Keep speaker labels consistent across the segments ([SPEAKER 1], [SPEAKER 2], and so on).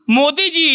[SPEAKER 1] मोदी जी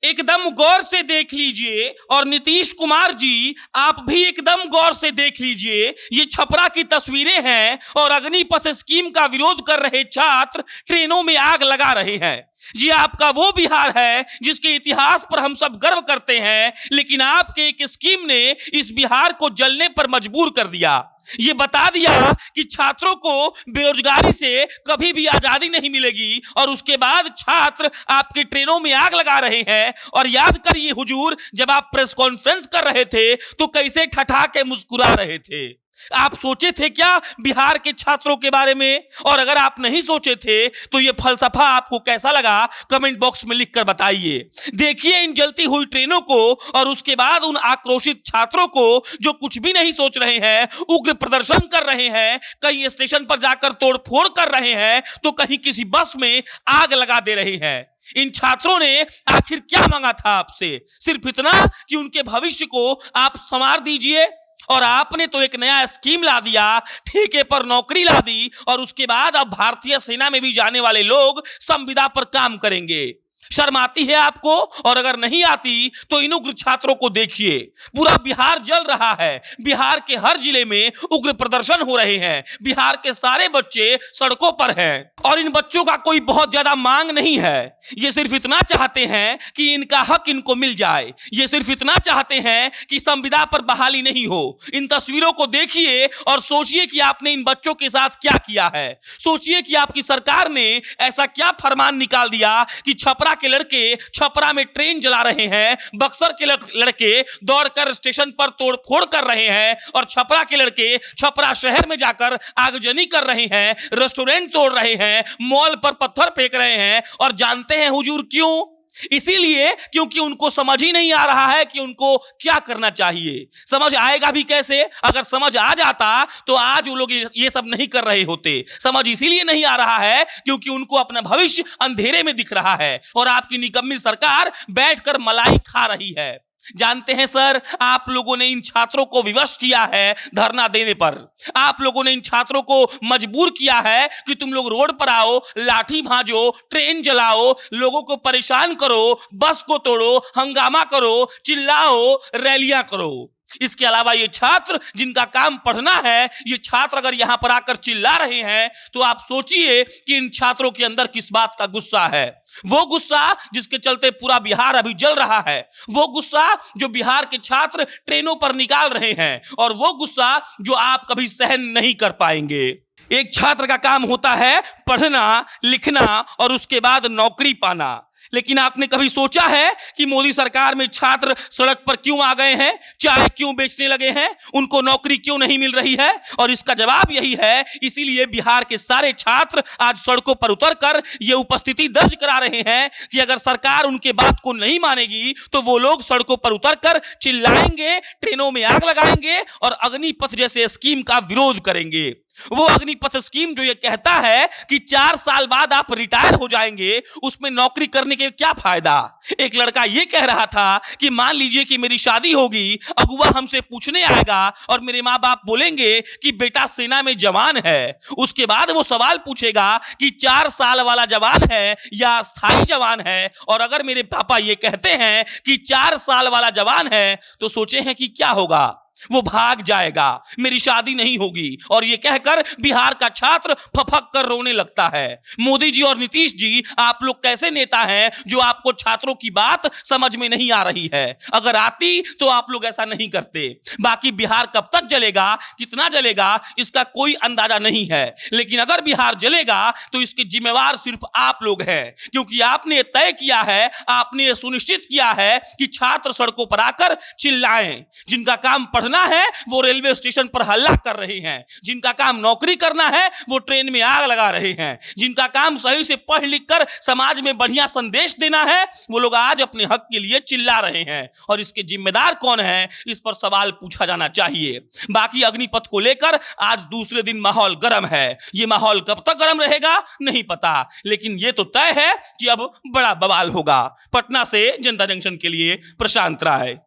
[SPEAKER 1] एकदम गौर से देख लीजिए और नीतीश कुमार जी आप भी एकदम गौर से देख लीजिए। ये छपरा की तस्वीरें हैं और अग्निपथ स्कीम का विरोध कर रहे छात्र ट्रेनों में आग लगा रहे हैं। ये आपका वो बिहार है जिसके इतिहास पर हम सब गर्व करते हैं, लेकिन आपके एक स्कीम ने इस बिहार को जलने पर मजबूर कर दिया। ये बता दिया कि छात्रों को बेरोजगारी से कभी भी आजादी नहीं मिलेगी और उसके बाद छात्र आपके ट्रेनों में आग लगा रहे हैं। और याद करिए हुजूर, जब आप प्रेस कॉन्फ्रेंस कर रहे थे तो कैसे ठठा के मुस्कुरा रहे थे। आप सोचे थे क्या बिहार के छात्रों के बारे में? और अगर आप नहीं सोचे थे तो यह फलसफा आपको कैसा लगा, कमेंट बॉक्स में लिखकर बताइए। देखिए इन जलती हुई ट्रेनों को और उसके बाद उन आक्रोशित छात्रों को जो कुछ भी नहीं सोच रहे हैं, उग्र प्रदर्शन कर रहे हैं, कहीं स्टेशन पर जाकर तोड़फोड़ कर रहे हैं तो कहीं किसी बस में आग लगा दे रहे हैं। इन छात्रों ने आखिर क्या मांगा था आपसे? सिर्फ इतना कि उनके भविष्य को आप संवार दीजिए। और आपने तो एक नया स्कीम ला दिया, ठेके पर नौकरी ला दी और उसके बाद अब भारतीय सेना में भी जाने वाले लोग संविदा पर काम करेंगे। शर्म आती है आपको? और अगर नहीं आती तो इन उग्र छात्रों को देखिए, पूरा बिहार जल रहा है। बिहार के हर जिले में उग्र प्रदर्शन हो रहे हैं। बिहार के सारे बच्चे सड़कों पर हैं और इन बच्चों का कोई बहुत ज्यादा मांग नहीं है। ये सिर्फ इतना चाहते हैं कि इनका हक इनको मिल जाए। ये सिर्फ इतना चाहते हैं कि संविदा पर बहाली नहीं हो। इन तस्वीरों को देखिए और सोचिए कि आपने इन बच्चों के साथ क्या किया है। सोचिए कि आपकी सरकार ने ऐसा क्या फरमान निकाल दिया कि छपरा के लड़के छपरा में ट्रेन जला रहे हैं, बक्सर के लड़के दौड़कर स्टेशन पर तोड़फोड़ कर रहे हैं और छपरा के लड़के छपरा शहर में जाकर आगजनी कर रहे हैं, रेस्टोरेंट तोड़ रहे हैं, मॉल पर पत्थर फेंक रहे हैं। और जानते हैं हुजूर क्यों? इसीलिए क्योंकि उनको समझ ही नहीं आ रहा है कि उनको क्या करना चाहिए। समझ आएगा भी कैसे? अगर समझ आ जाता तो आज वो लोग ये सब नहीं कर रहे होते। समझ इसीलिए नहीं आ रहा है क्योंकि उनको अपना भविष्य अंधेरे में दिख रहा है और आपकी निकम्मी सरकार बैठकर मलाई खा रही है। जानते हैं सर, आप लोगों ने इन छात्रों को विवश किया है धरना देने पर। आप लोगों ने इन छात्रों को मजबूर किया है कि तुम लोग रोड पर आओ, लाठी भांजो, ट्रेन जलाओ, लोगों को परेशान करो, बस को तोड़ो, हंगामा करो, चिल्लाओ, रैलियां करो। इसके अलावा ये छात्र जिनका काम पढ़ना है, ये छात्र अगर यहां पर आकर चिल्ला रहे हैं तो आप सोचिए कि इन छात्रों के अंदर किस बात का गुस्सा है। वो गुस्सा जिसके चलते पूरा बिहार अभी जल रहा है, वो गुस्सा जो बिहार के छात्र ट्रेनों पर निकाल रहे हैं और वो गुस्सा जो आप कभी सहन नहीं कर पाएंगे। एक छात्र का काम होता है पढ़ना, लिखना और उसके बाद नौकरी पाना। लेकिन आपने कभी सोचा है कि मोदी सरकार में छात्र सड़क पर क्यों आ गए हैं, चाय क्यों बेचने लगे हैं, उनको नौकरी क्यों नहीं मिल रही है? और इसका जवाब यही है, इसीलिए बिहार के सारे छात्र आज सड़कों पर उतरकर यह उपस्थिति दर्ज करा रहे हैं कि अगर सरकार उनके बात को नहीं मानेगी तो वो लोग सड़कों पर उतरकर चिल्लाएंगे, ट्रेनों में आग लगाएंगे और अग्निपथ जैसे स्कीम का विरोध करेंगे। वो अग्निपथ स्कीम जो ये कहता है कि 4 साल बाद आप रिटायर हो जाएंगे, उसमें नौकरी करने के क्या फायदा? एक लड़का ये कह रहा था कि मान लीजिए कि मेरी शादी होगी, अगुआ हमसे पूछने आएगा और मेरे माँ बाप बोलेंगे कि बेटा सेना में जवान है। उसके बाद वो सवाल पूछेगा कि 4 साल वाला जवान है या स्थायी जवान है। और अगर मेरे पापा ये कहते हैं कि 4 साल वाला जवान है तो सोचे हैं कि क्या होगा? वो भाग जाएगा, मेरी शादी नहीं होगी। और ये कहकर बिहार का छात्र फफक कर रोने लगता है। मोदी जी और नीतीश जी, आप लोग कैसे नेता हैं जो आपको छात्रों की बात समझ में नहीं आ रही है? अगर आती तो आप लोग ऐसा नहीं करते। बाकी बिहार कब तक जलेगा, कितना जलेगा, इसका कोई अंदाजा नहीं है। लेकिन अगर बिहार जलेगा तो इसके जिम्मेवार सिर्फ आप लोग हैं, क्योंकि आपने तय किया है, आपने सुनिश्चित किया है कि छात्र सड़कों पर आकर चिल्लाएं। जिनका काम पढ़ना है वो रेलवे स्टेशन पर हल्ला कर रहे हैं, जिनका काम नौकरी करना है वो ट्रेन में आग लगा रहे हैं, जिनका काम सही से पढ़ लिख कर समाज में बढ़िया संदेश देना है वो लोग आज अपने हक के लिए चिल्ला रहे हैं। और इसके जिम्मेदार कौन है, इस पर सवाल पूछा जाना चाहिए। बाकी अग्निपथ को लेकर आज दूसरे दिन माहौल गर्म है। ये माहौल कब तक गर्म रहेगा नहीं पता, लेकिन ये तो तय है कि अब बड़ा बवाल होगा। पटना से जनता जंक्शन के लिए प्रशांत राय।